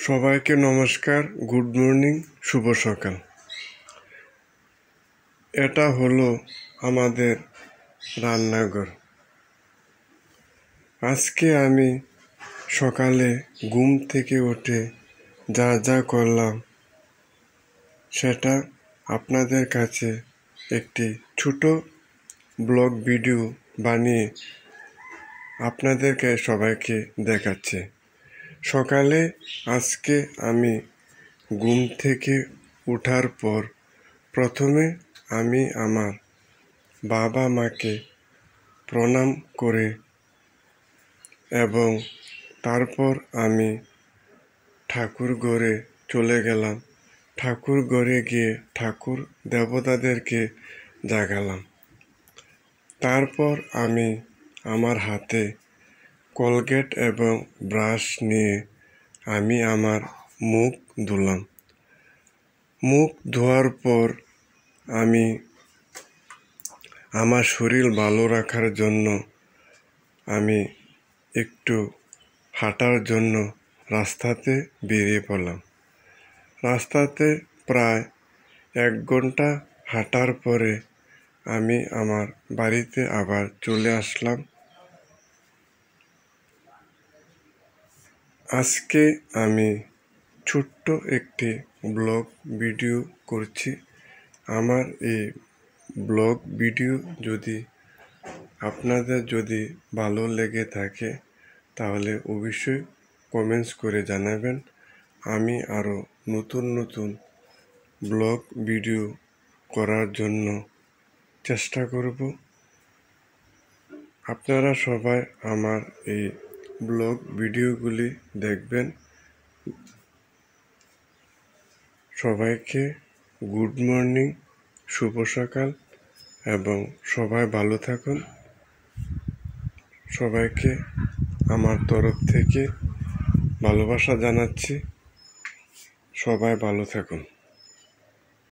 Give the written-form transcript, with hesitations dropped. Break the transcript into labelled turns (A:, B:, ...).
A: সবাইকে নমস্কার, good morning, শুভ সকাল। এটা হলো আমাদের রান্নাঘর। আজকে আমি সকালে ঘুম থেকে উঠে যা যা করলাম সেটা আপনাদের কাছে একটি ছোট ব্লগ ভিডিও বানিয়ে আপনাদেরকে সবাইকে দেখাচ্ছি। সকালে আজকে আমি ঘুম থেকে ওঠার পর প্রথমে আমি আমার বাবা মাকে প্রণাম করে এবং তারপর আমি ঠাকুর ঘরে চলে গেলাম। ঠাকুর ঘরে গিয়ে ঠাকুর দেবতাদেরকে জাগালাম। তারপর আমি আমার হাতে কোলগেট এবং ব্রাশ নিয়ে আমি আমার মুখ ধুলাম। মুখ ধোয়ার পর আমি আমার শরীর ভালো রাখার জন্য আমি একটু হাঁটার জন্য রাস্তাতে বেরিয়ে পড়লাম। রাস্তাতে প্রায় 1 ঘন্টা হাঁটার পরে আমি আমার বাড়িতে আবার চলে আসলাম। আজকে আমি ছোট্ট একটি ব্লগ ভিডিও করছি। আমার এই ব্লগ ভিডিও যদি আপনাদের ভালো লেগে থাকে তাহলে অবশ্যই কমেন্টস করে জানাবেন। আমি আরও নতুন ব্লগ ভিডিও করার জন্য চেষ্টা করব। আপনারা সবাই আমার এই ব্লগ ভিডিওগুলি দেখবেন। সবাইকে গুড মর্নিং, শুভ সকাল এবং সবাই ভালো থাকুন। সবাইকে আমার তরফ থেকে ভালোবাসা জানাচ্ছি। সবাই ভালো থাকুন।